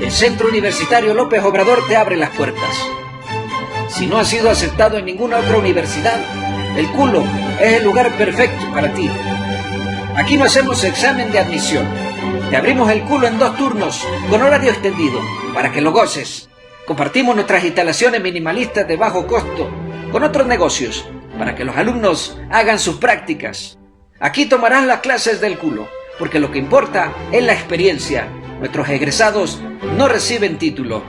El Centro Universitario López Obrador te abre las puertas. Si no has sido aceptado en ninguna otra universidad, el CULO es el lugar perfecto para ti. Aquí no hacemos examen de admisión. Te abrimos el CULO en 2 turnos, con horario extendido, para que lo goces. Compartimos nuestras instalaciones minimalistas de bajo costo con otros negocios, para que los alumnos hagan sus prácticas. Aquí tomarán las clases del CULO, porque lo que importa es la experiencia. Nuestros egresados no reciben título.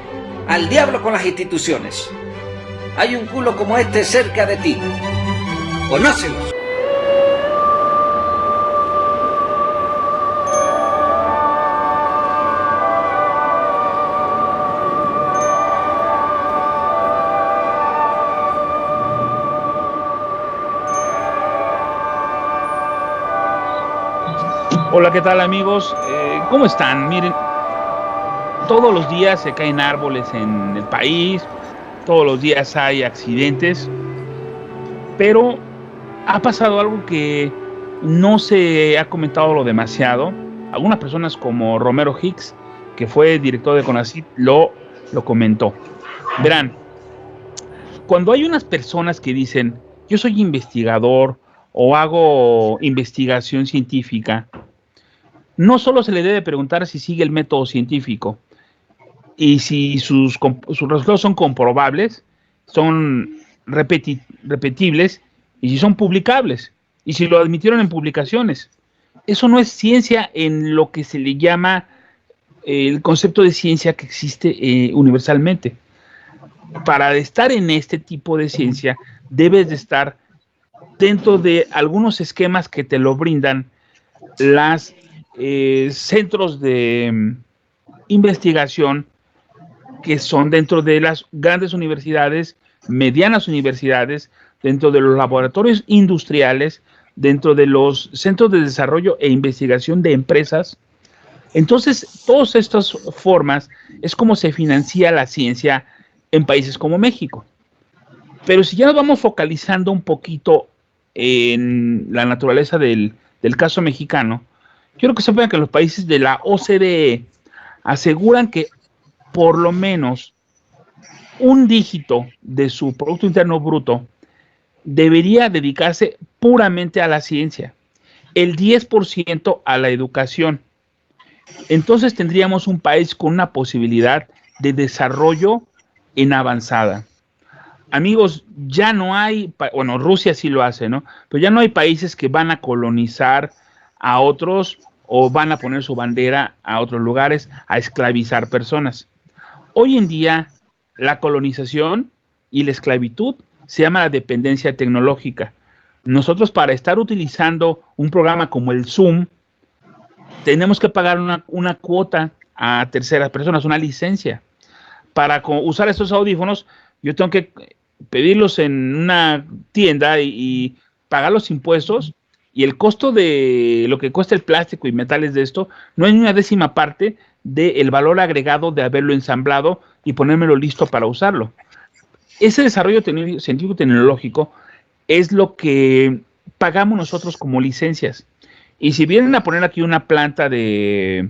Al diablo con las instituciones. Hay un CULO como este cerca de ti. ¡Conócelos! Hola, ¿qué tal, amigos? ¿Cómo están? Miren, todos los días se caen árboles en el país, todos los días hay accidentes, pero ha pasado algo que no se ha comentado lo demasiado. Algunas personas como Romero Hicks, que fue director de CONACYT, lo comentó. Verán, cuando hay unas personas que dicen, yo soy investigador o hago investigación científica, no solo se le debe preguntar si sigue el método científico y si sus resultados son comprobables, son repetibles y si son publicables y si lo admitieron en publicaciones. Eso no es ciencia en lo que se le llama el concepto de ciencia que existe universalmente. Para estar en este tipo de ciencia, debes de estar dentro de algunos esquemas que te lo brindan las centros de investigación que son dentro de las grandes universidades, medianas universidades, dentro de los laboratorios industriales, dentro de los centros de desarrollo e investigación de empresas. Entonces, todas estas formas es como se financia la ciencia en países como México. Pero si ya nos vamos focalizando un poquito en la naturaleza del caso mexicano, quiero que sepan que los países de la OCDE aseguran que por lo menos un dígito de su Producto Interno Bruto debería dedicarse puramente a la ciencia, el 10% a la educación. Entonces tendríamos un país con una posibilidad de desarrollo en avanzada. Amigos, ya no hay, bueno, Rusia sí lo hace, ¿no? Pero ya no hay países que van a colonizar a otros o van a poner su bandera a otros lugares a esclavizar personas. Hoy en día, la colonización y la esclavitud se llama la dependencia tecnológica. Nosotros, para estar utilizando un programa como el Zoom, tenemos que pagar una cuota a terceras personas, una licencia. Para usar estos audífonos, yo tengo que pedirlos en una tienda y pagar los impuestos, y el costo de lo que cuesta el plástico y metales de esto no es ni una décima parte del valor agregado de haberlo ensamblado y ponérmelo listo para usarlo. Ese desarrollo científico-tecnológico es lo que pagamos nosotros como licencias. Y si vienen a poner aquí una planta de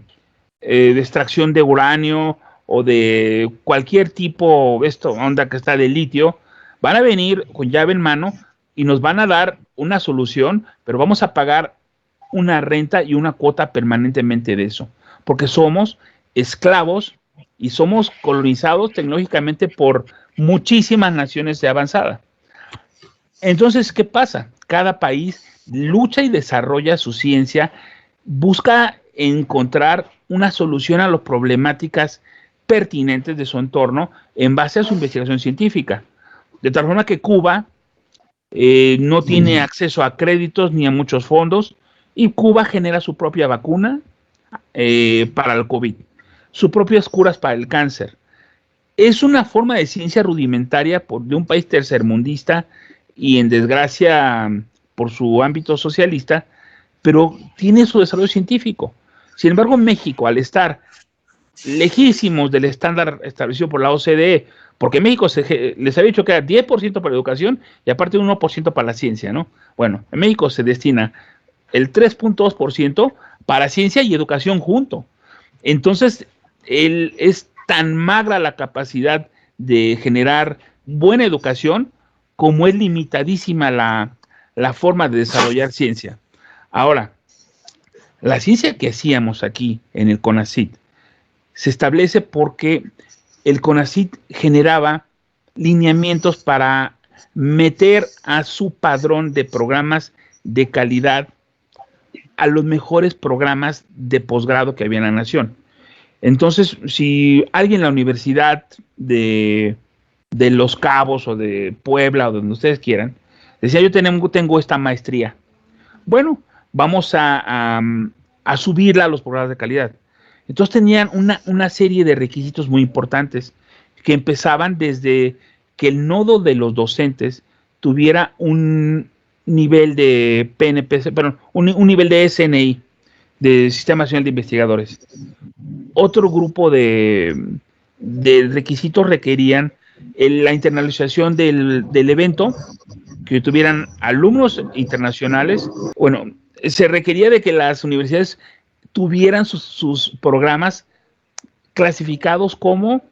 extracción de uranio o de cualquier tipo, onda que está de litio, van a venir con llave en mano y nos van a dar una solución, pero vamos a pagar una renta y una cuota permanentemente de eso, porque somos esclavos y somos colonizados tecnológicamente por muchísimas naciones de avanzada. Entonces, ¿qué pasa? Cada país lucha y desarrolla su ciencia, busca encontrar una solución a las problemáticas pertinentes de su entorno en base a su investigación científica. De tal forma que Cuba no tiene acceso a créditos ni a muchos fondos, y Cuba genera su propia vacuna para el COVID, sus propias curas para el cáncer. Es una forma de ciencia rudimentaria de un país tercermundista y, en desgracia, por su ámbito socialista, pero tiene su desarrollo científico. Sin embargo, México, al estar lejísimos del estándar establecido por la OCDE, porque México les había dicho que era 10% para educación y aparte un 1% para la ciencia, ¿no? Bueno, en México se destina el 3.2% para ciencia y educación junto. Entonces, es tan magra la capacidad de generar buena educación como es limitadísima la forma de desarrollar ciencia. Ahora, la ciencia que hacíamos aquí en el CONACYT se establece porque el CONACYT generaba lineamientos para meter a su padrón de programas de calidad a los mejores programas de posgrado que había en la nación. Entonces, si alguien en la Universidad de Los Cabos o de Puebla o donde ustedes quieran, decía, yo tengo esta maestría. Bueno, vamos a subirla a los programas de calidad. Entonces tenían una serie de requisitos muy importantes que empezaban desde que el nodo de los docentes tuviera un nivel de PNP, perdón, un nivel de SNI, de Sistema Nacional de Investigadores. Otro grupo de requisitos requerían la internalización del evento, que tuvieran alumnos internacionales. Bueno, se requería de que las universidades tuvieran sus programas clasificados como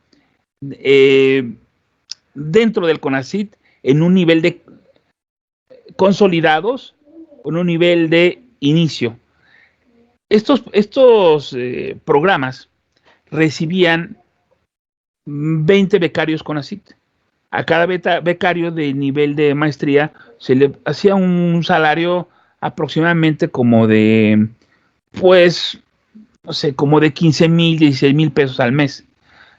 dentro del CONACYT en un nivel de consolidados, en un nivel de inicio. Estos programas recibían 20 becarios CONACYT. A cada becario de nivel de maestría se le hacía un salario aproximadamente como de, pues, no sé, como de 15,000, 16,000 pesos al mes.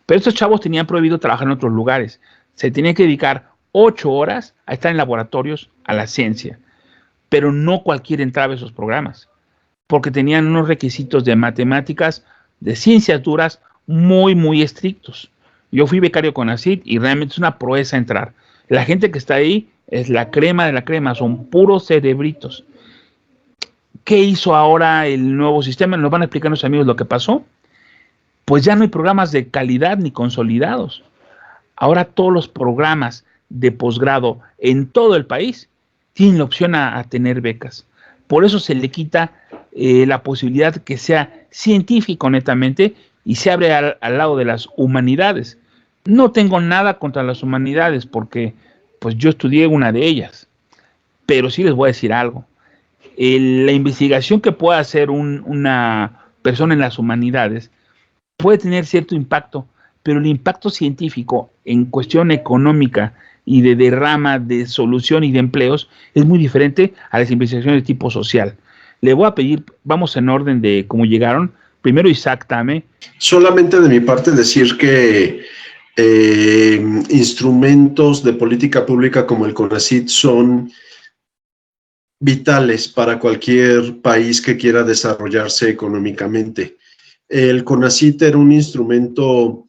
Pero estos chavos tenían prohibido trabajar en otros lugares. Se tenían que dedicar 8 horas a estar en laboratorios, a la ciencia. Pero no cualquiera entraba a esos programas, porque tenían unos requisitos de matemáticas, de ciencias duras, muy, muy estrictos. Yo fui becario CONACYT y realmente es una proeza entrar. La gente que está ahí es la crema de la crema, son puros cerebritos. ¿Qué hizo ahora el nuevo sistema? Nos van a explicar nuestros amigos lo que pasó. Pues ya no hay programas de calidad ni consolidados. Ahora todos los programas de posgrado en todo el país tienen la opción a tener becas. Por eso se le quita la posibilidad que sea científico netamente y se abre al lado de las humanidades. No tengo nada contra las humanidades porque pues yo estudié una de ellas, pero sí les voy a decir algo. La investigación que pueda hacer una persona en las humanidades puede tener cierto impacto, pero el impacto científico en cuestión económica y de derrama de solución y de empleos es muy diferente a las investigaciones de tipo social. Le voy a pedir, vamos en orden de cómo llegaron. Primero Isaac Tame. Solamente de mi parte decir que instrumentos de política pública como el CONACYT son vitales para cualquier país que quiera desarrollarse económicamente. El CONACYT era un instrumento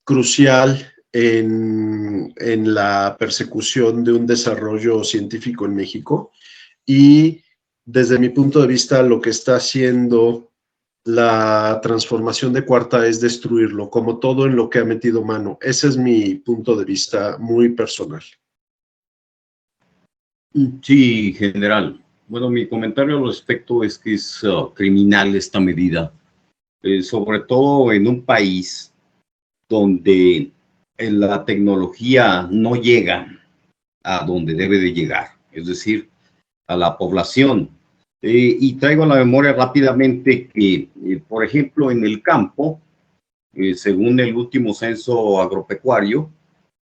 crucial en la persecución de un desarrollo científico en México y desde mi punto de vista lo que está haciendo la transformación de Cuarta es destruirlo, como todo en lo que ha metido mano. Ese es mi punto de vista muy personal. Sí, general. Bueno, mi comentario al respecto es que es criminal esta medida, sobre todo en un país donde la tecnología no llega a donde debe de llegar, es decir, a la población. Y traigo a la memoria rápidamente que, por ejemplo, en el campo, según el último censo agropecuario,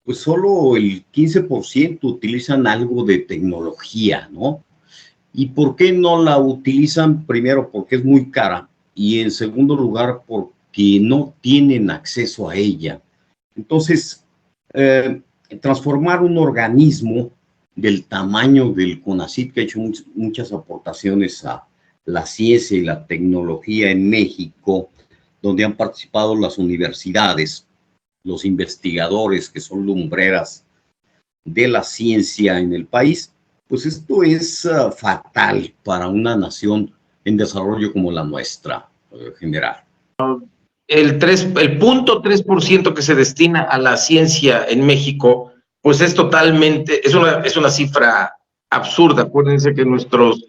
pues solo el 15% utilizan algo de tecnología, ¿no? ¿Y por qué no la utilizan? Primero, porque es muy cara, y en segundo lugar, porque no tienen acceso a ella. Entonces, transformar un organismo del tamaño del CONACYT, que ha hecho muchas aportaciones a la ciencia y la tecnología en México, donde han participado las universidades, los investigadores que son lumbreras de la ciencia en el país, pues esto es fatal para una nación en desarrollo como la nuestra, general. El 0.3% que se destina a la ciencia en México, pues es totalmente, es una cifra absurda. Acuérdense que nuestros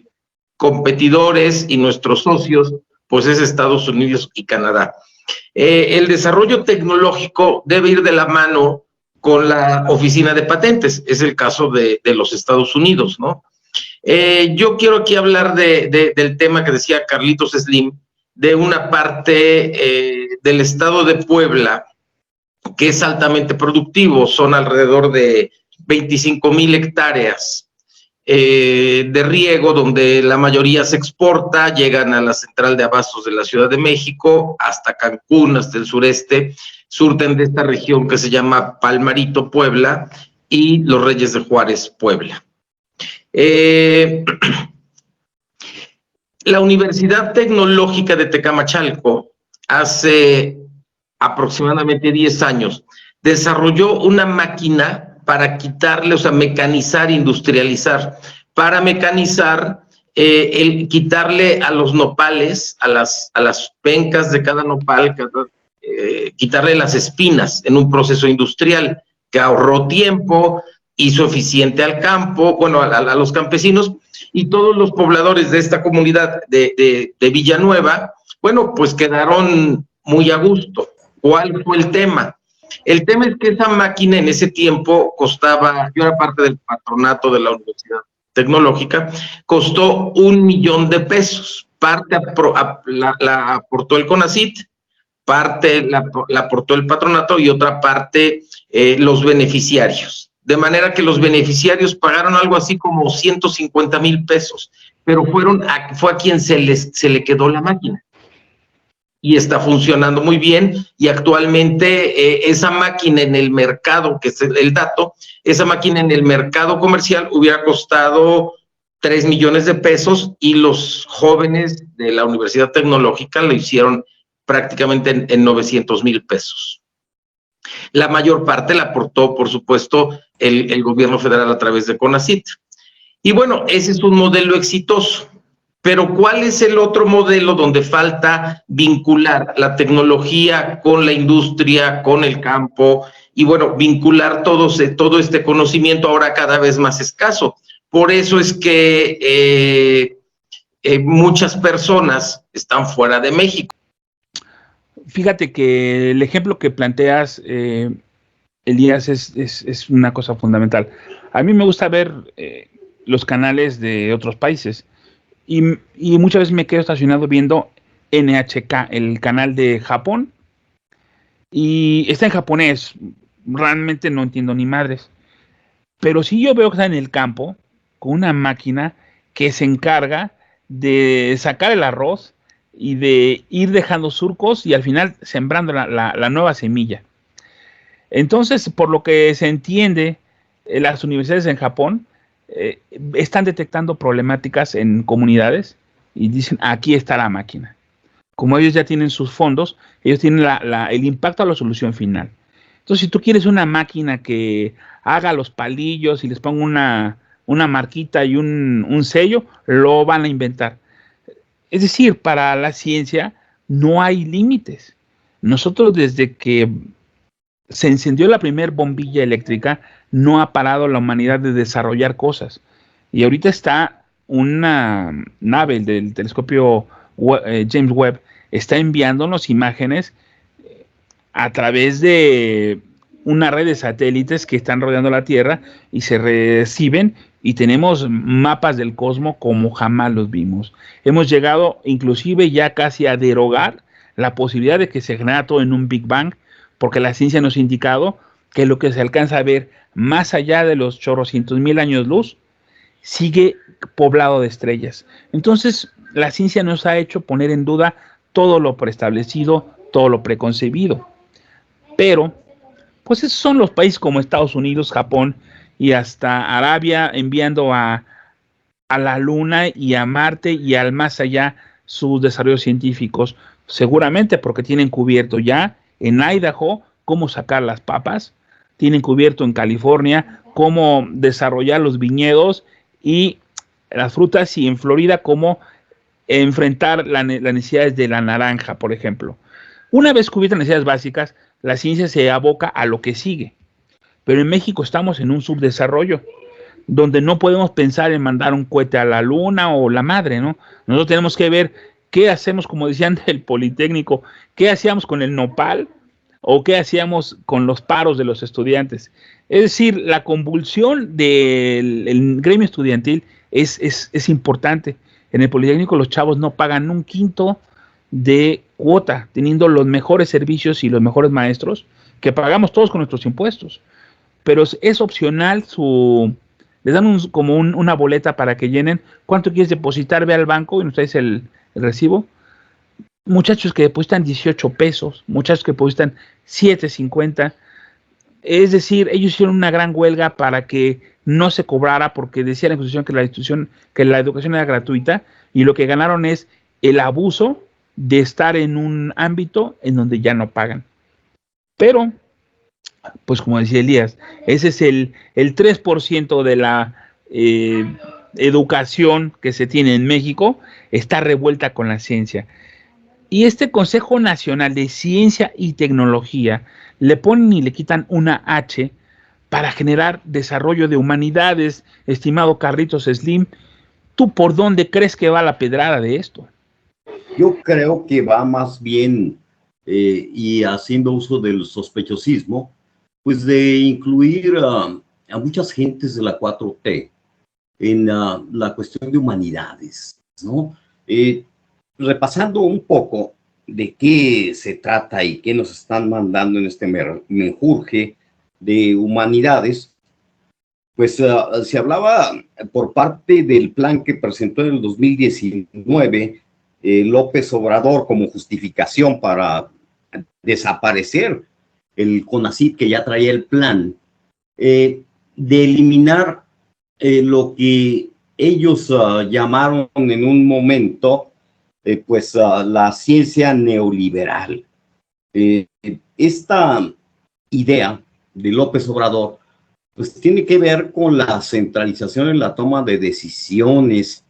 competidores y nuestros socios pues es Estados Unidos y Canadá. El desarrollo tecnológico debe ir de la mano con la oficina de patentes, es el caso de los Estados Unidos, ¿no? Yo quiero aquí hablar del tema que decía Carlitos Slim, de una parte del estado de Puebla que es altamente productivo, son alrededor de 25,000 hectáreas de riego, donde la mayoría se exporta, llegan a la central de abastos de la Ciudad de México, hasta Cancún, hasta el sureste, surten de esta región que se llama Palmarito, Puebla, y Los Reyes de Juárez, Puebla. La Universidad Tecnológica de Tecamachalco, hace aproximadamente 10 años, desarrolló una máquina para quitarle, o sea, mecanizar, industrializar, para mecanizar, quitarle a los nopales, a las pencas de cada nopal, quitarle las espinas en un proceso industrial que ahorró tiempo, hizo eficiente al campo, bueno, a los campesinos, y todos los pobladores de esta comunidad de Villanueva, bueno, pues quedaron muy a gusto. ¿Cuál fue el tema? El tema es que esa máquina en ese tiempo costaba, yo era parte del patronato de la Universidad Tecnológica, costó $1,000,000. Parte la aportó el CONACYT, parte la aportó el patronato y otra parte los beneficiarios. De manera que los beneficiarios pagaron algo así como 150,000 pesos, pero fue a quien se le quedó la máquina. Y está funcionando muy bien, y actualmente esa máquina en el mercado, que es el dato, esa máquina en el mercado comercial hubiera costado 3 millones de pesos, y los jóvenes de la Universidad Tecnológica lo hicieron prácticamente en 900,000 pesos. La mayor parte la aportó, por supuesto, el gobierno federal a través de CONACYT. Y bueno, ese es un modelo exitoso. Pero ¿cuál es el otro modelo donde falta vincular la tecnología con la industria, con el campo? Y bueno, vincular todo este conocimiento ahora cada vez más escaso. Por eso es que muchas personas están fuera de México. Fíjate que el ejemplo que planteas, Elías, es una cosa fundamental. A mí me gusta ver los canales de otros países. Y muchas veces me quedo estacionado viendo NHK, el canal de Japón, y está en japonés, realmente no entiendo ni madres, pero sí yo veo que está en el campo con una máquina que se encarga de sacar el arroz y de ir dejando surcos y al final sembrando la nueva semilla. Entonces, por lo que se entiende, las universidades en Japón están detectando problemáticas en comunidades y dicen, aquí está la máquina. Como ellos ya tienen sus fondos, ellos tienen el impacto a la solución final. Entonces, si tú quieres una máquina que haga los palillos y les ponga una marquita y un sello, lo van a inventar. Es decir, para la ciencia no hay límites. Nosotros, desde que se encendió la primera bombilla eléctrica, no ha parado la humanidad de desarrollar cosas. Y ahorita está una nave del telescopio James Webb, está enviándonos imágenes a través de una red de satélites que están rodeando la Tierra y se reciben, y tenemos mapas del cosmos como jamás los vimos. Hemos llegado inclusive ya casi a derogar la posibilidad de que se genera todo en un Big Bang, porque la ciencia nos ha indicado que lo que se alcanza a ver más allá de los chorrocientos mil años luz sigue poblado de estrellas. Entonces, la ciencia nos ha hecho poner en duda todo lo preestablecido, todo lo preconcebido. Pero, pues esos son los países como Estados Unidos, Japón y hasta Arabia, enviando a la Luna y a Marte y al más allá sus desarrollos científicos, seguramente porque tienen cubierto ya en Idaho cómo sacar las papas, tienen cubierto en California cómo desarrollar los viñedos y las frutas, y en Florida cómo enfrentar las necesidades de la naranja, por ejemplo. Una vez cubiertas las necesidades básicas, la ciencia se aboca a lo que sigue. Pero en México estamos en un subdesarrollo, donde no podemos pensar en mandar un cohete a la luna o la madre, ¿no? Nosotros tenemos que ver ¿qué hacemos, como decían del Politécnico, qué hacíamos con el nopal o qué hacíamos con los paros de los estudiantes? Es decir, la convulsión del gremio estudiantil es importante. En el Politécnico los chavos no pagan un quinto de cuota, teniendo los mejores servicios y los mejores maestros que pagamos todos con nuestros impuestos. Pero es opcional les dan una boleta para que llenen. ¿Cuánto quieres depositar? Ve al banco y nos traes el recibo. Muchachos que depositan 18 pesos, muchachos que depositan 7.50. Es decir, ellos hicieron una gran huelga para que no se cobrara, porque decía la Constitución que la educación era gratuita, y lo que ganaron es el abuso de estar en un ámbito en donde ya no pagan. Pero, pues como decía Elías, ese es el 3% de la educación que se tiene en México, está revuelta con la ciencia. Y este Consejo Nacional de Ciencia y Tecnología le ponen y le quitan una H para generar desarrollo de humanidades, estimado Carlitos Slim. ¿Tú por dónde crees que va la pedrada de esto? Yo creo que va más bien, y haciendo uso del sospechosismo, pues de incluir a muchas gentes de la 4T en la cuestión de humanidades, ¿no? Repasando un poco de qué se trata y qué nos están mandando en este menjurje de humanidades, pues se hablaba por parte del plan que presentó en el 2019 López Obrador como justificación para desaparecer el CONACYT, que ya traía el plan, de eliminar lo que ellos llamaron en un momento la ciencia neoliberal. Esta idea de López Obrador pues tiene que ver con la centralización en la toma de decisiones,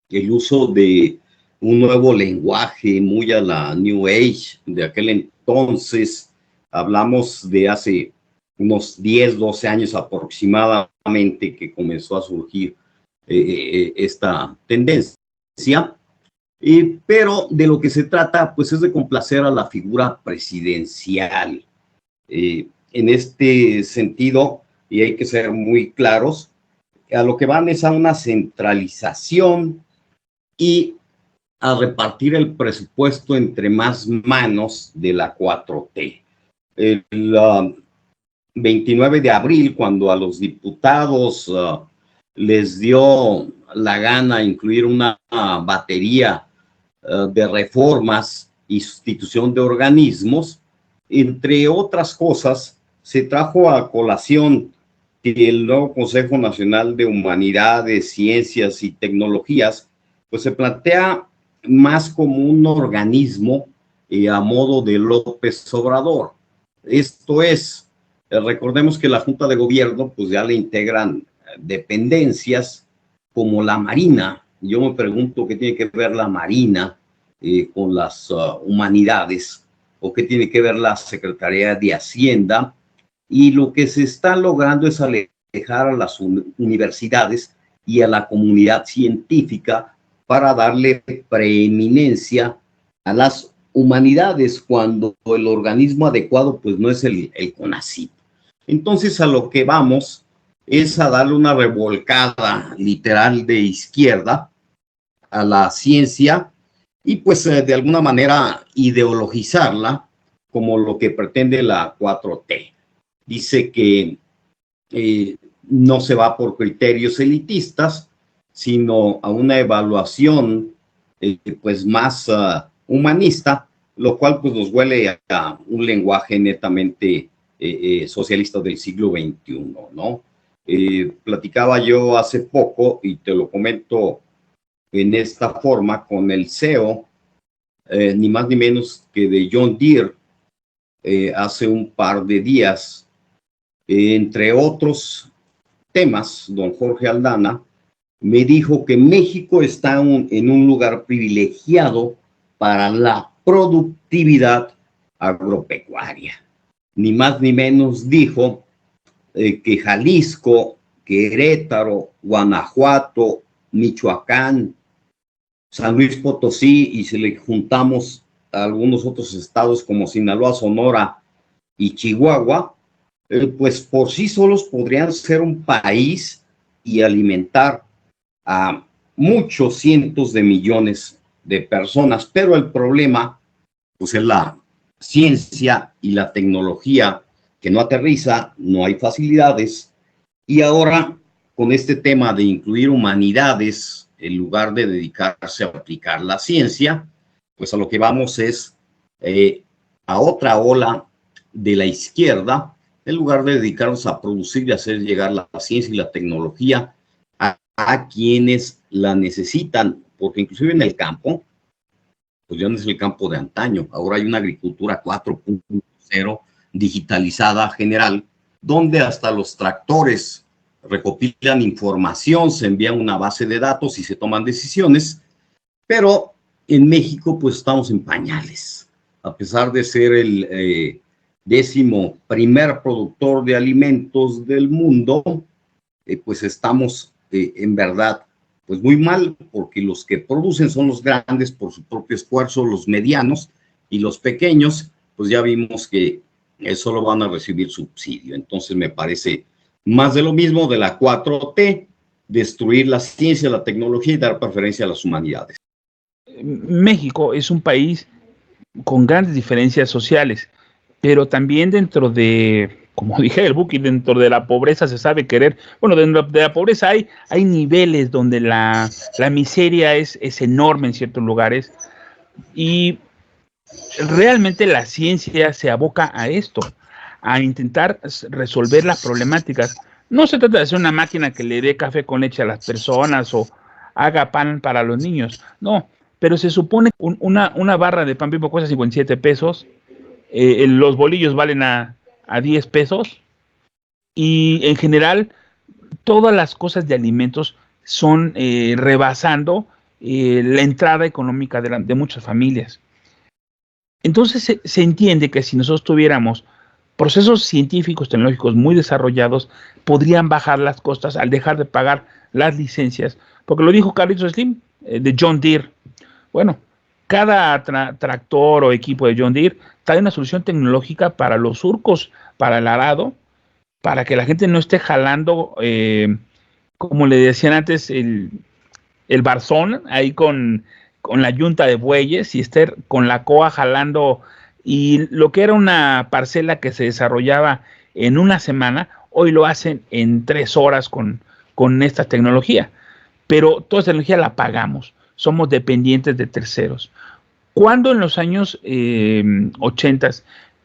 el uso de un nuevo lenguaje muy a la New Age de aquel entonces. Hablamos de hace unos 10, 12 años aproximadamente que comenzó a surgir esta tendencia. Pero de lo que se trata pues es de complacer a la figura presidencial. En este sentido, y hay que ser muy claros, a lo que van es a una centralización y a repartir el presupuesto entre más manos de la 4T. El 29 de abril, cuando a los diputados les dio la gana incluir una batería de reformas y sustitución de organismos, entre otras cosas, se trajo a colación que el nuevo Consejo Nacional de Humanidades, Ciencias y Tecnologías, pues se plantea más como un organismo a modo de López Obrador. Esto es, recordemos que la Junta de Gobierno pues ya le integran dependencias como la Marina. Yo me pregunto qué tiene que ver la Marina con las humanidades, o qué tiene que ver la Secretaría de Hacienda, y lo que se está logrando es alejar a las universidades y a la comunidad científica para darle preeminencia a las humanidades cuando el organismo adecuado pues no es el CONACYT. Entonces a lo que vamos es a darle una revolcada literal de izquierda a la ciencia y pues de alguna manera ideologizarla como lo que pretende la 4T. Dice que no se va por criterios elitistas, sino a una evaluación pues más humanista, lo cual pues nos huele a un lenguaje netamente socialista del siglo XXI, ¿no? Platicaba yo hace poco, y te lo comento en esta forma, con el CEO, ni más ni menos que de John Deere, hace un par de días, entre otros temas, don Jorge Aldana me dijo que México está en un lugar privilegiado para la productividad agropecuaria. Ni más ni menos dijo que Jalisco, Querétaro, Guanajuato, Michoacán, San Luis Potosí y si le juntamos a algunos otros estados como Sinaloa, Sonora y Chihuahua, pues por sí solos podrían ser un país y alimentar a muchos cientos de millones de personas, pero el problema pues es la ciencia y la tecnología que no aterriza, no hay facilidades, y ahora con este tema de incluir humanidades en lugar de dedicarse a aplicar la ciencia, pues a lo que vamos es a otra ola de la izquierda, en lugar de dedicarnos a producir y hacer llegar la ciencia y la tecnología a quienes la necesitan, porque inclusive en el campo, pues ya no es el campo de antaño, ahora hay una agricultura 4.0 digitalizada general, donde hasta los tractores recopilan información, se envían una base de datos y se toman decisiones, pero en México pues estamos en pañales, a pesar de ser el 11º productor de alimentos del mundo, pues estamos en verdad pues muy mal, porque los que producen son los grandes por su propio esfuerzo, los medianos, y los pequeños, pues ya vimos que solo van a recibir subsidio. Entonces me parece más de lo mismo de la 4T, destruir la ciencia, la tecnología y dar preferencia a las humanidades. México es un país con grandes diferencias sociales, pero también dentro de, como dije el Buki, dentro de la pobreza se sabe querer. Bueno, dentro de la pobreza hay niveles donde la miseria es enorme en ciertos lugares, y realmente la ciencia se aboca a esto, a intentar resolver las problemáticas. No se trata de hacer una máquina que le dé café con leche a las personas o haga pan para los niños, no, pero se supone que una barra de pan Bimbo cuesta 57 pesos, los bolillos valen a 10 pesos, y en general todas las cosas de alimentos son rebasando la entrada económica de muchas familias. Entonces se entiende que si nosotros tuviéramos procesos científicos, tecnológicos muy desarrollados, podrían bajar las costas al dejar de pagar las licencias, porque lo dijo Carlitos Slim, de John Deere. Bueno, cada tractor o equipo de John Deere trae una solución tecnológica para los surcos, para el arado, para que la gente no esté jalando, como le decían antes, el barzón ahí con la yunta de bueyes, y esté con la coa jalando, y lo que era una parcela que se desarrollaba en una semana, hoy lo hacen en 3 horas con esta tecnología. Pero toda esta tecnología la pagamos, somos dependientes de terceros. Cuando en los años 80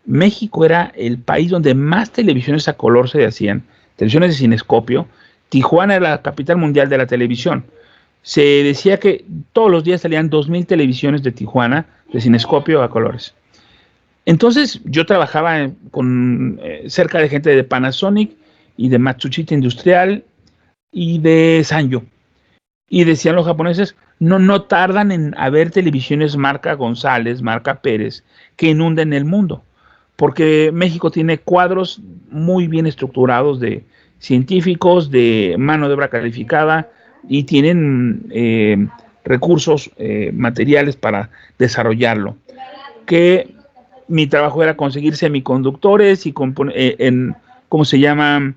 México era el país donde más televisiones a color se hacían, televisiones de cinescopio, Tijuana era la capital mundial de la televisión. Se decía que todos los días salían 2,000 televisiones de Tijuana de cinescopio a colores. Entonces yo trabajaba cerca de gente de Panasonic y de Matsushita Industrial y de Sanyo. Y decían los japoneses, no tardan en haber televisiones marca González, marca Pérez, que inunden el mundo. Porque México tiene cuadros muy bien estructurados de científicos, de mano de obra calificada, y tienen recursos materiales para desarrollarlo. Que mi trabajo era conseguir semiconductores y ¿cómo se llaman?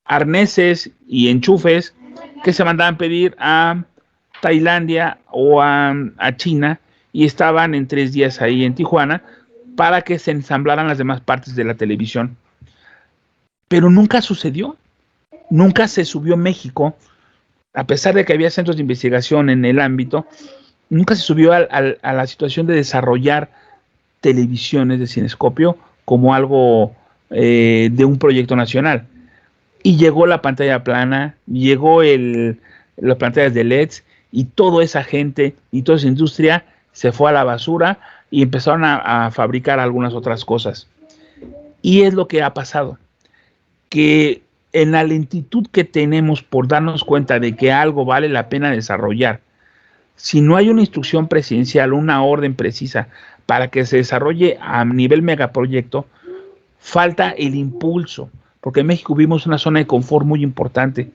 Arneses y enchufes que se mandaban pedir a Tailandia o a China, y estaban en 3 días ahí en Tijuana para que se ensamblaran las demás partes de la televisión. Pero nunca sucedió, nunca se subió México, a pesar de que había centros de investigación en el ámbito, nunca se subió a la situación de desarrollar televisiones de cinescopio como algo de un proyecto nacional. Y llegó la pantalla plana, llegó las pantallas de LEDs, y toda esa gente y toda esa industria se fue a la basura y empezaron a fabricar algunas otras cosas. Y es lo que ha pasado, que en la lentitud que tenemos por darnos cuenta de que algo vale la pena desarrollar, si no hay una instrucción presidencial, una orden precisa para que se desarrolle a nivel megaproyecto, falta el impulso, porque en México vivimos una zona de confort muy importante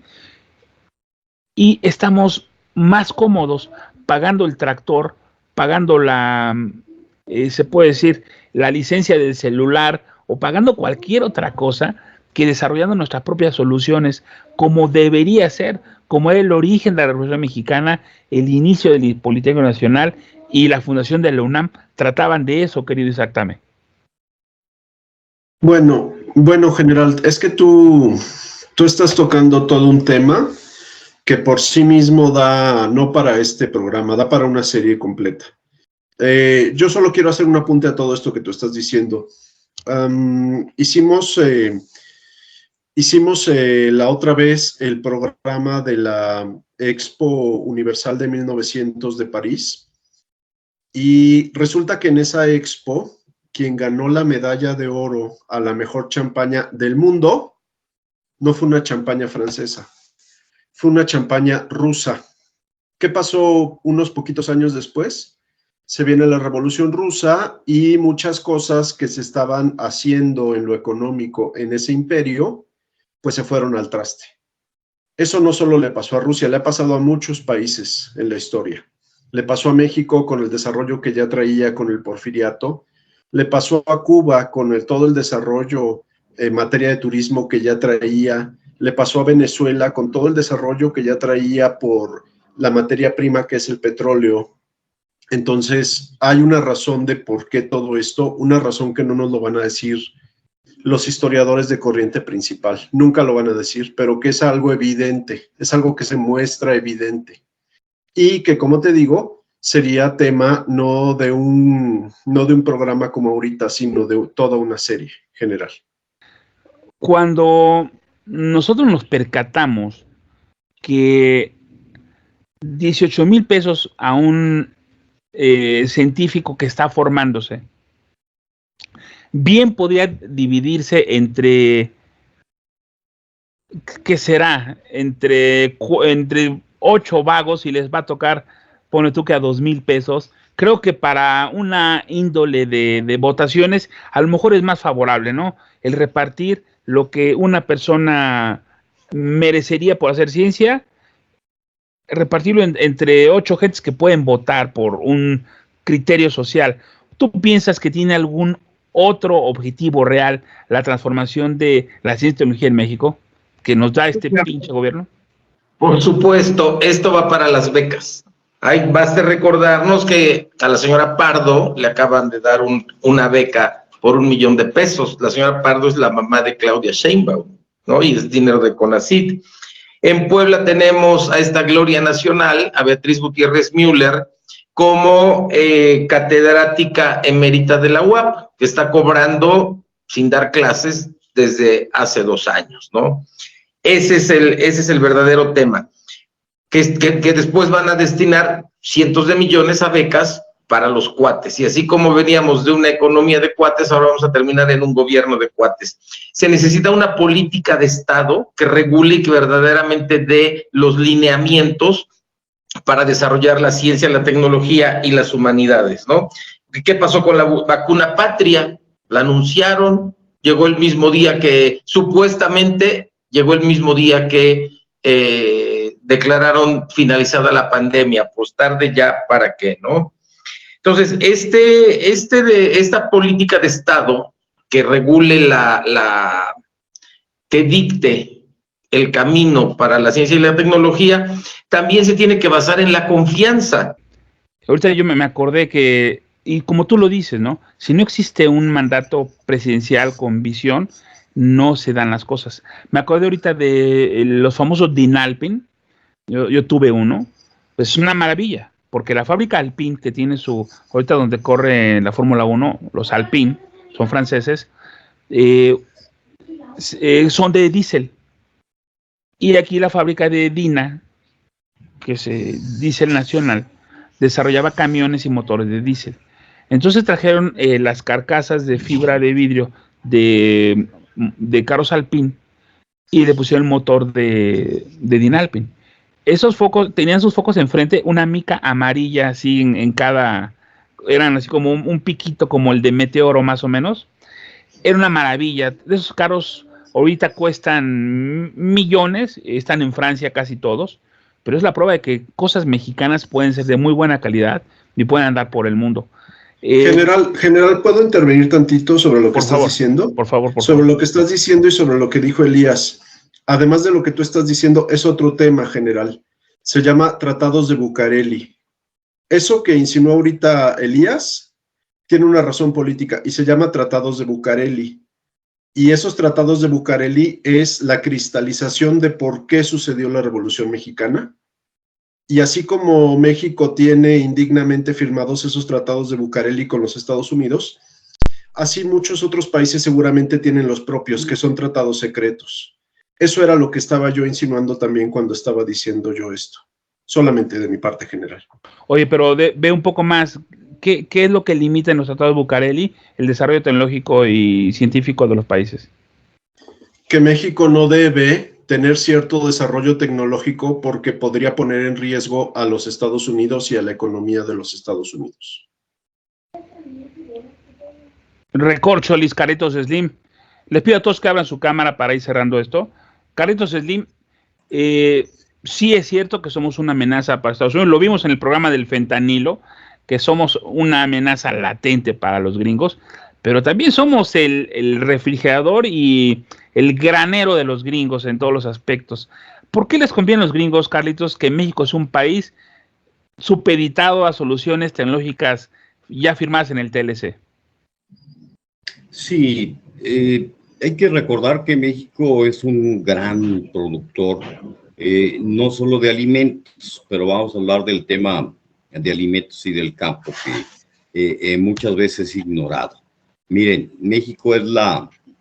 y estamos más cómodos pagando el tractor, pagando se puede decir, la licencia del celular o pagando cualquier otra cosa que desarrollando nuestras propias soluciones, como debería ser, como era el origen de la Revolución Mexicana, el inicio del Politécnico Nacional y la fundación de la UNAM, trataban de eso, querido Isaac Tame. Bueno, general, es que tú estás tocando todo un tema que por sí mismo da, no para este programa, da para una serie completa. Yo solo quiero hacer un apunte a todo esto que tú estás diciendo. Hicimos la otra vez el programa de la Expo Universal de 1900 de París, y resulta que en esa expo, quien ganó la medalla de oro a la mejor champaña del mundo, no fue una champaña francesa, fue una champaña rusa. ¿Qué pasó unos poquitos años después? Se viene la Revolución Rusa y muchas cosas que se estaban haciendo en lo económico en ese imperio, pues se fueron al traste. Eso no solo le pasó a Rusia, le ha pasado a muchos países en la historia. Le pasó a México con el desarrollo que ya traía con el porfiriato, le pasó a Cuba con todo el desarrollo en materia de turismo que ya traía, le pasó a Venezuela con todo el desarrollo que ya traía por la materia prima que es el petróleo. Entonces, hay una razón de por qué todo esto, una razón que no nos lo van a decir los historiadores de corriente principal, nunca lo van a decir, pero que es algo evidente, es algo que se muestra evidente. Y que, como te digo, sería tema no de un programa como ahorita, sino de toda una serie general. Cuando nosotros nos percatamos que 18,000 pesos a un científico que está formándose, bien podría dividirse entre, ¿qué será? Entre 8 vagos y les va a tocar, pone tú que a 2,000 pesos. Creo que para una índole de votaciones, a lo mejor es más favorable, ¿no? El repartir lo que una persona merecería por hacer ciencia, repartirlo entre 8 gentes que pueden votar por un criterio social. ¿Tú piensas que tiene algún otro objetivo real la transformación de la ciencia y tecnología en México que nos da este pinche gobierno? Por supuesto, esto va para las becas. Basta recordarnos que a la señora Pardo le acaban de dar una beca por $1,000,000. La señora Pardo es la mamá de Claudia Sheinbaum, ¿no? Y es dinero de CONACYT. En Puebla tenemos a esta gloria nacional, a Beatriz Gutiérrez Müller, como catedrática emérita de la UAP, que está cobrando sin dar clases desde hace 2 años, ¿no? Ese es el verdadero tema, que después van a destinar cientos de millones a becas para los cuates, y así como veníamos de una economía de cuates, ahora vamos a terminar en un gobierno de cuates. Se necesita una política de Estado que regule y que verdaderamente dé los lineamientos para desarrollar la ciencia, la tecnología y las humanidades, ¿no? ¿Qué pasó con la vacuna patria? La anunciaron, llegó el mismo día que, supuestamente, llegó el mismo día que declararon finalizada la pandemia, pues tarde ya, ¿para qué, no? Entonces, esta política de Estado que regule que dicte el camino para la ciencia y la tecnología, también se tiene que basar en la confianza. Ahorita yo me acordé que, y como tú lo dices, ¿no? Si no existe un mandato presidencial con visión, no se dan las cosas. Me acordé ahorita de los famosos Dinalpin. Yo tuve uno. Pues es una maravilla, porque la fábrica Alpine que tiene ahorita donde corre la Fórmula 1, los Alpine, son franceses, son de diésel. Y aquí la fábrica de Dina, que es diésel nacional, desarrollaba camiones y motores de diésel. Entonces trajeron las carcasas de fibra de vidrio de carros Alpine y le pusieron el motor de Dinalpine. Esos focos, tenían sus focos enfrente, una mica amarilla así en cada, eran así como un piquito como el de Meteoro más o menos. Era una maravilla. De esos carros ahorita cuestan millones, están en Francia casi todos, pero es la prueba de que cosas mexicanas pueden ser de muy buena calidad y pueden andar por el mundo. General, ¿puedo intervenir tantito sobre lo que estás diciendo? Por favor. Sobre lo que estás diciendo y sobre lo que dijo Elías. Además de lo que tú estás diciendo, es otro tema, general. Se llama Tratados de Bucareli. Eso que insinuó ahorita Elías tiene una razón política y se llama Tratados de Bucareli. Y esos Tratados de Bucareli es la cristalización de por qué sucedió la Revolución Mexicana. Y así como México tiene indignamente firmados esos Tratados de Bucareli con los Estados Unidos, así muchos otros países seguramente tienen los propios, que son tratados secretos. Eso era lo que estaba yo insinuando también cuando estaba diciendo yo esto. Solamente de mi parte, general. Oye, pero ve un poco más. ¿Qué es lo que limita en los tratados de Bucareli el desarrollo tecnológico y científico de los países? Que México no debe tener cierto desarrollo tecnológico porque podría poner en riesgo a los Estados Unidos y a la economía de los Estados Unidos. Recorcholis, Carlitos Slim. Les pido a todos que abran su cámara para ir cerrando esto. Carlitos Slim, sí es cierto que somos una amenaza para Estados Unidos. Lo vimos en el programa del fentanilo, que somos una amenaza latente para los gringos, pero también somos el refrigerador y el granero de los gringos en todos los aspectos. ¿Por qué les conviene a los gringos, Carlitos, que México es un país supeditado a soluciones tecnológicas ya firmadas en el TLC? Sí, hay que recordar que México es un gran productor, no solo de alimentos, pero vamos a hablar del tema de alimentos y del campo que muchas veces ignorado. Miren, México es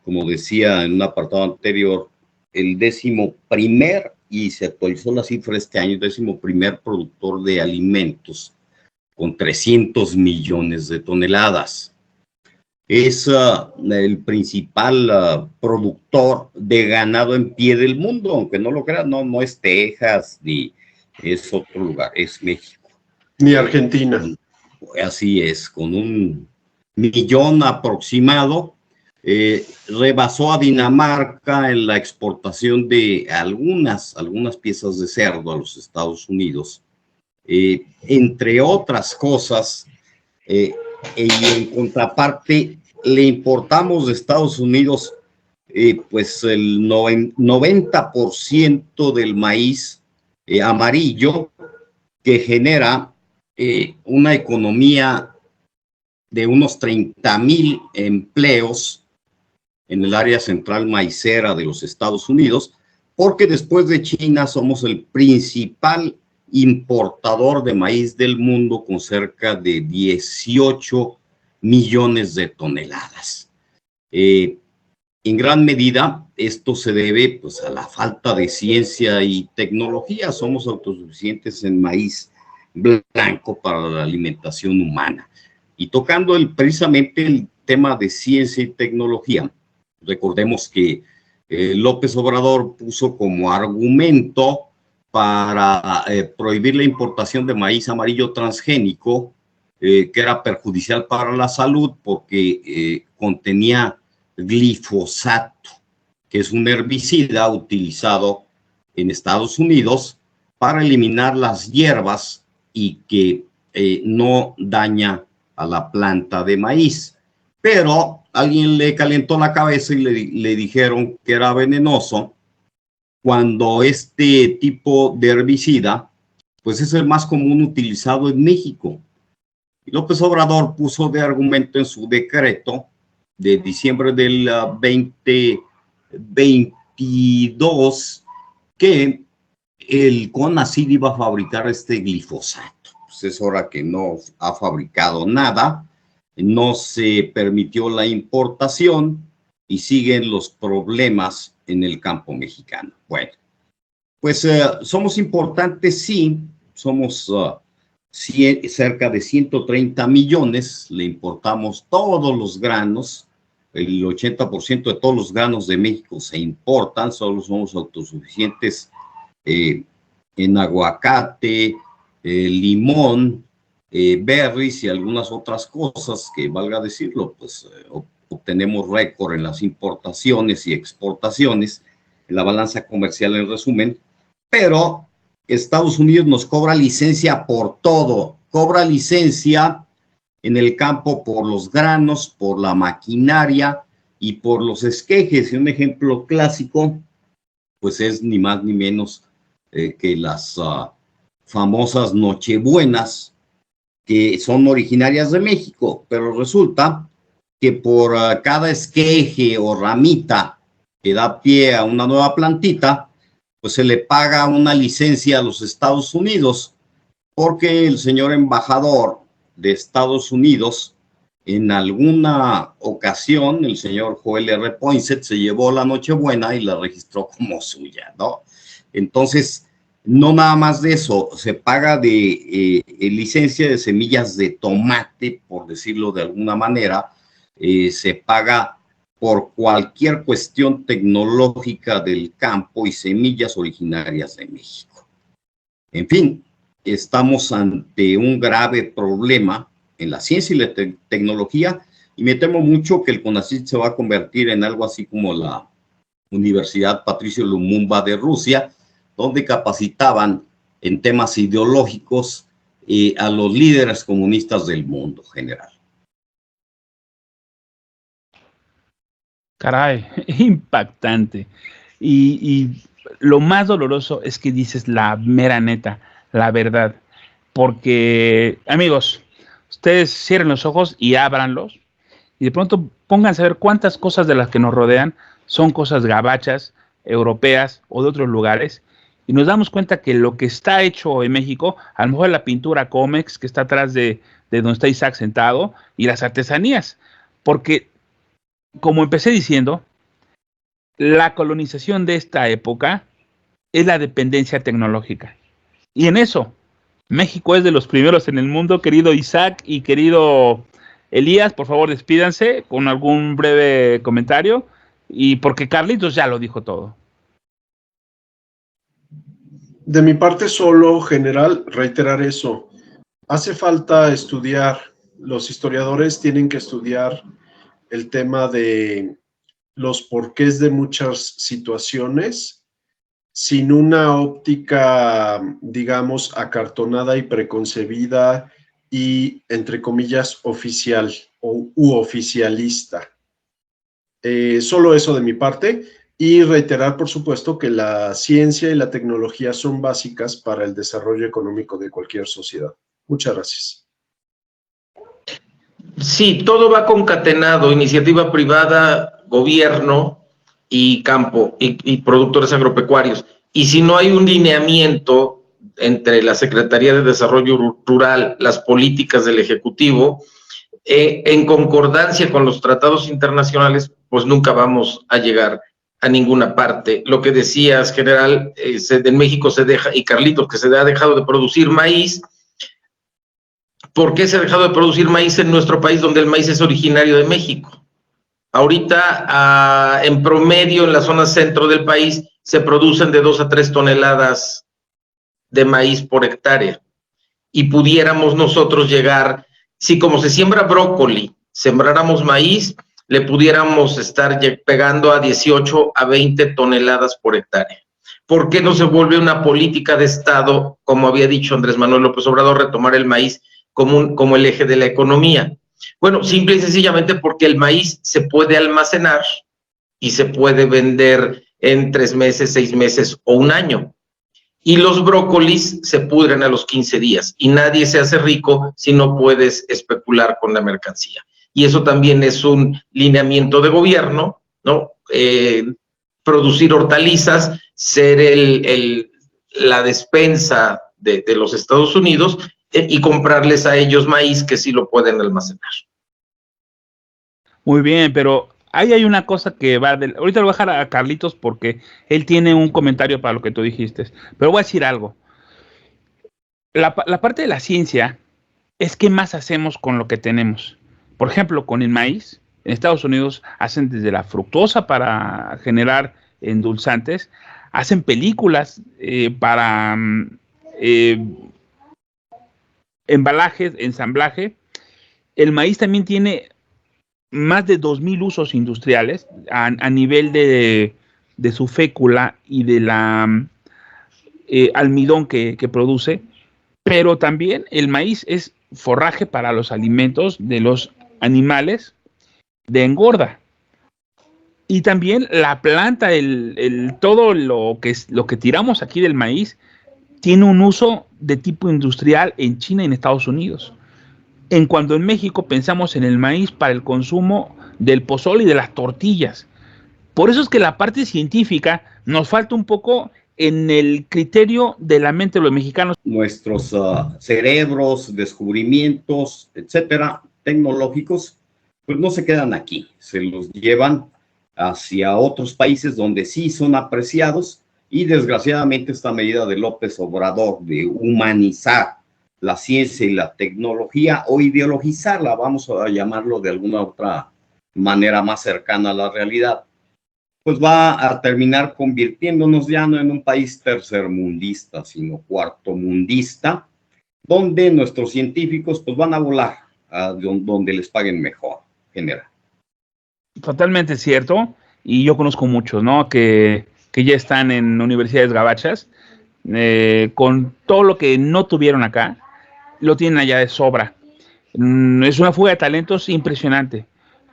como decía en un apartado anterior, el 11º, y se actualizó la cifra este año, 11º productor de alimentos con 300 millones de toneladas. Es el principal productor de ganado en pie del mundo, aunque no lo crean, no es Texas ni es otro lugar, es México. Ni Argentina. Así es, con 1 millón aproximado, rebasó a Dinamarca en la exportación de algunas piezas de cerdo a los Estados Unidos, entre otras cosas, y en contraparte le importamos de Estados Unidos pues el 90% del maíz amarillo, que genera una economía de unos 30,000 empleos en el área central maicera de los Estados Unidos, porque después de China somos el principal importador de maíz del mundo con cerca de 18 millones de toneladas. En gran medida, esto se debe pues, a la falta de ciencia y tecnología. Somos autosuficientes en maíz blanco para la alimentación humana. Y tocando precisamente el tema de ciencia y tecnología, recordemos que López Obrador puso como argumento para prohibir la importación de maíz amarillo transgénico, que era perjudicial para la salud porque contenía glifosato, que es un herbicida utilizado en Estados Unidos para eliminar las hierbas y que no daña a la planta de maíz. Pero alguien le calentó la cabeza y le dijeron que era venenoso, cuando este tipo de herbicida pues es el más común utilizado en México. Y López Obrador puso de argumento en su decreto de diciembre del 2022 que el CONACYT iba a fabricar este glifosato. Pues es hora que no ha fabricado nada, no se permitió la importación y siguen los problemas en el campo mexicano. Bueno, pues somos importantes, sí, somos cerca de 130 millones, le importamos todos los granos, el 80% de todos los granos de México se importan, solo somos autosuficientes en aguacate, limón, berries y algunas otras cosas que, valga decirlo, pues obtenemos récord en las importaciones y exportaciones, en la balanza comercial en resumen, pero Estados Unidos nos cobra licencia por todo, cobra licencia en el campo por los granos, por la maquinaria y por los esquejes. Y un ejemplo clásico, pues es ni más ni menos que las famosas Nochebuenas, que son originarias de México, pero resulta que por cada esqueje o ramita que da pie a una nueva plantita, pues se le paga una licencia a los Estados Unidos, porque el señor embajador de Estados Unidos, en alguna ocasión, el señor Joel R. Poinsett se llevó la Nochebuena y la registró como suya, ¿no? Entonces, no nada más de eso, se paga de licencia de semillas de tomate, por decirlo de alguna manera, se paga por cualquier cuestión tecnológica del campo y semillas originarias de México. En fin, estamos ante un grave problema en la ciencia y la tecnología, y me temo mucho que el CONACYT se va a convertir en algo así como la Universidad Patricio Lumumba de Rusia, donde capacitaban en temas ideológicos a los líderes comunistas del mundo general. Caray, impactante. Y lo más doloroso es que dices la mera neta, la verdad. Porque, amigos, ustedes cierren los ojos y ábranlos y de pronto pónganse a ver cuántas cosas de las que nos rodean son cosas gabachas, europeas o de otros lugares, y nos damos cuenta que lo que está hecho en México, a lo mejor la pintura Comex que está atrás de donde está Isaac sentado, y las artesanías, porque, como empecé diciendo, la colonización de esta época es la dependencia tecnológica, y en eso México es de los primeros en el mundo. Querido Isaac y querido Elías, por favor despídanse con algún breve comentario, y porque Carlitos ya lo dijo todo. De mi parte solo, general, reiterar eso. Hace falta estudiar, los historiadores tienen que estudiar el tema de los porqués de muchas situaciones sin una óptica, digamos, acartonada y preconcebida y, entre comillas, oficial u oficialista. Solo eso de mi parte. Y reiterar, por supuesto, que la ciencia y la tecnología son básicas para el desarrollo económico de cualquier sociedad. Muchas gracias. Sí, todo va concatenado, iniciativa privada, gobierno y campo y productores agropecuarios. Y si no hay un lineamiento entre la Secretaría de Desarrollo Rural, las políticas del Ejecutivo, en concordancia con los tratados internacionales, pues nunca vamos a llegar a ninguna parte. Lo que decías, general, en México se deja, y Carlitos, que se ha dejado de producir maíz. ¿Por qué se ha dejado de producir maíz en nuestro país, donde el maíz es originario de México? Ahorita, en promedio, en la zona centro del país, se producen de 2 a 3 toneladas de maíz por hectárea. Y pudiéramos nosotros llegar, si como se siembra brócoli, sembráramos maíz, le pudiéramos estar pegando a 18 a 20 toneladas por hectárea. ¿Por qué no se vuelve una política de Estado, como había dicho Andrés Manuel López Obrador, retomar el maíz como el eje de la economía? Bueno, simple y sencillamente porque el maíz se puede almacenar y se puede vender en 3 meses, 6 meses o 1 año. Y los brócolis se pudren a los 15 días y nadie se hace rico si no puedes especular con la mercancía. Y eso también es un lineamiento de gobierno, ¿no? Producir hortalizas, ser la despensa de los Estados Unidos y comprarles a ellos maíz que sí lo pueden almacenar. Muy bien, pero ahí hay una cosa que va ahorita lo voy a dejar a Carlitos porque él tiene un comentario para lo que tú dijiste, pero voy a decir algo. La parte de la ciencia es qué más hacemos con lo que tenemos. Por ejemplo, con el maíz, en Estados Unidos hacen desde la fructosa para generar endulzantes, hacen películas para embalajes, ensamblaje. El maíz también tiene más de 2,000 usos industriales a nivel de su fécula y de almidón que produce, pero también el maíz es forraje para los alimentos de los animales de engorda. Y también la planta, todo lo que tiramos aquí del maíz, tiene un uso de tipo industrial en China y en Estados Unidos. En cuanto en México pensamos en el maíz para el consumo del pozole y de las tortillas. Por eso es que la parte científica nos falta un poco en el criterio de la mente de los mexicanos. Nuestros cerebros, descubrimientos, etcétera, tecnológicos, pues no se quedan aquí, se los llevan hacia otros países donde sí son apreciados, y desgraciadamente esta medida de López Obrador de humanizar la ciencia y la tecnología, o ideologizarla, vamos a llamarlo de alguna otra manera más cercana a la realidad, pues va a terminar convirtiéndonos ya no en un país tercermundista, sino cuartomundista, donde nuestros científicos pues van a volar a donde les paguen mejor, general. Totalmente cierto, y yo conozco muchos, ¿no? Que ya están en universidades gabachas, con todo lo que no tuvieron acá, lo tienen allá de sobra. Es una fuga de talentos impresionante,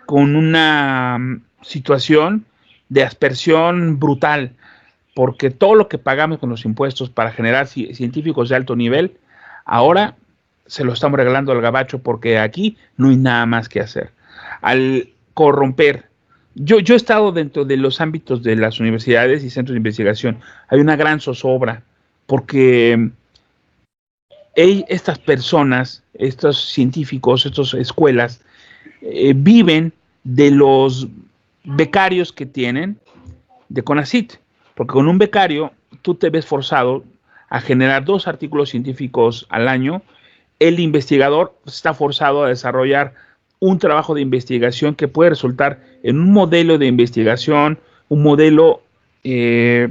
con una situación de aspersión brutal, porque todo lo que pagamos con los impuestos para generar científicos de alto nivel, ahora se lo estamos regalando al gabacho, porque aquí no hay nada más que hacer. Al corromper, yo he estado dentro de los ámbitos de las universidades y centros de investigación, hay una gran zozobra, porque estas personas, estos científicos, estas escuelas, viven de los becarios que tienen de CONACYT, porque con un becario tú te ves forzado a generar 2 artículos científicos al año. El investigador está forzado a desarrollar un trabajo de investigación que puede resultar en un modelo de investigación, un modelo de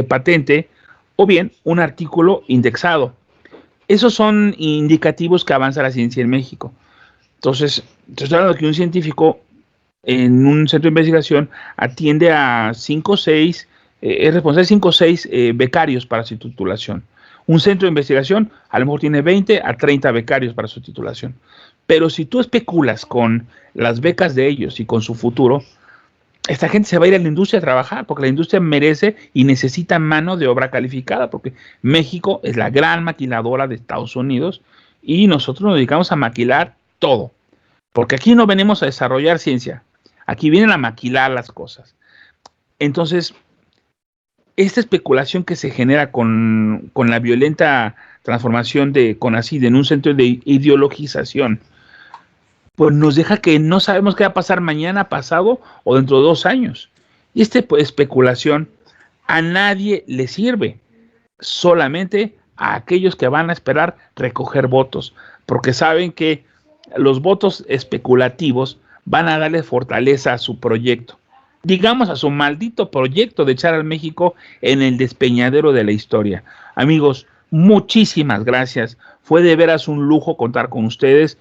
patente, o bien un artículo indexado. Esos son indicativos que avanza la ciencia en México. Entonces, estoy hablando de que un científico en un centro de investigación atiende a 5 o 6, es responsable de 5 o 6 becarios para su titulación. Un centro de investigación a lo mejor tiene 20 a 30 becarios para su titulación. Pero si tú especulas con las becas de ellos y con su futuro, esta gente se va a ir a la industria a trabajar, porque la industria merece y necesita mano de obra calificada, porque México es la gran maquiladora de Estados Unidos y nosotros nos dedicamos a maquilar todo, porque aquí no venimos a desarrollar ciencia, aquí vienen a maquilar las cosas. Entonces, esta especulación que se genera con la violenta transformación de CONACYT en un centro de ideologización, pues nos deja que no sabemos qué va a pasar mañana, pasado o dentro de 2 años. Y esta especulación a nadie le sirve, solamente a aquellos que van a esperar recoger votos, porque saben que los votos especulativos van a darle fortaleza a su proyecto, digamos a su maldito proyecto de echar a México en el despeñadero de la historia. Amigos, muchísimas gracias, fue de veras un lujo contar con ustedes.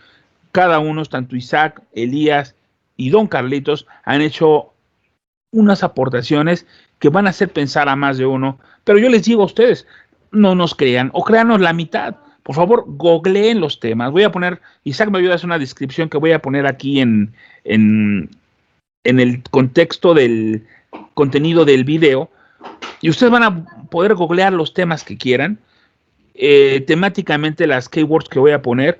Cada uno, tanto Isaac, Elías y don Carlitos, han hecho unas aportaciones que van a hacer pensar a más de uno. Pero yo les digo a ustedes, no nos crean, o créanos la mitad. Por favor, googleen los temas. Voy a poner, Isaac me ayuda a hacer una descripción que voy a poner aquí en el contexto del contenido del video. Y ustedes van a poder googlear los temas que quieran. Temáticamente las keywords que voy a poner.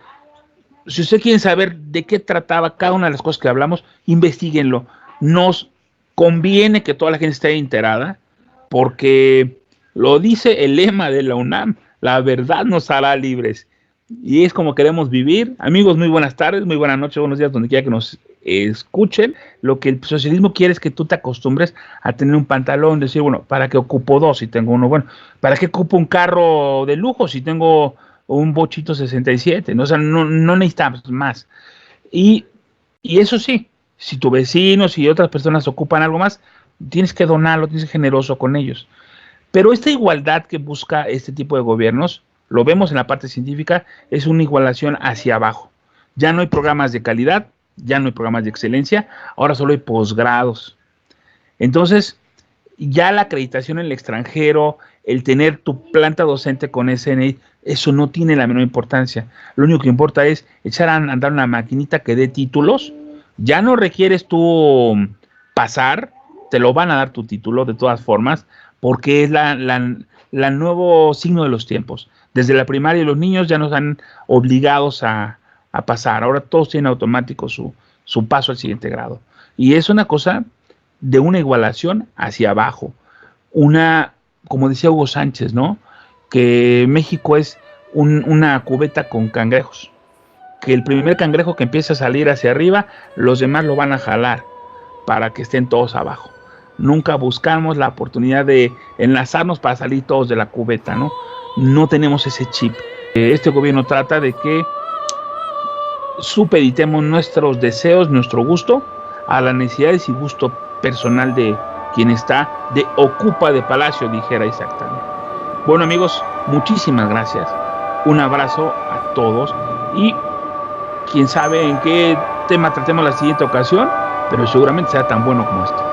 Si usted quiere saber de qué trataba cada una de las cosas que hablamos, investiguenlo. Nos conviene que toda la gente esté enterada, porque lo dice el lema de la UNAM, la verdad nos hará libres. Y es como queremos vivir. Amigos, muy buenas tardes, muy buenas noches, buenos días, donde quiera que nos escuchen. Lo que el socialismo quiere es que tú te acostumbres a tener un pantalón, decir, bueno, ¿para qué ocupo 2 si tengo uno? Bueno, ¿para qué ocupo un carro de lujo si tengo un bochito 67? ¿no? O sea, no necesitamos más. Y eso sí, si tu vecino, si otras personas ocupan algo más, tienes que donarlo, tienes que ser generoso con ellos. Pero esta igualdad que busca este tipo de gobiernos, lo vemos en la parte científica, es una igualación hacia abajo. Ya no hay programas de calidad, ya no hay programas de excelencia, ahora solo hay posgrados. Entonces, ya la acreditación en el extranjero, el tener tu planta docente con SNI, eso no tiene la menor importancia. Lo único que importa es echar a andar una maquinita que dé títulos. Ya no requieres tú pasar, te lo van a dar tu título de todas formas, porque es la nuevo signo de los tiempos. Desde la primaria los niños ya nos han obligados a pasar. Ahora todos tienen automático su paso al siguiente grado. Y es una cosa de una igualación hacia abajo. Como decía Hugo Sánchez, ¿no? Que México es una cubeta con cangrejos. Que el primer cangrejo que empieza a salir hacia arriba, los demás lo van a jalar para que estén todos abajo. Nunca buscamos la oportunidad de enlazarnos para salir todos de la cubeta, ¿no? No tenemos ese chip. Este gobierno trata de que supeditemos nuestros deseos, nuestro gusto, a las necesidades y gusto personal de quien está de ocupa de palacio, dijera Isaac Tania. Bueno, amigos, muchísimas gracias. Un abrazo a todos y quién sabe en qué tema tratemos la siguiente ocasión, pero seguramente será tan bueno como este.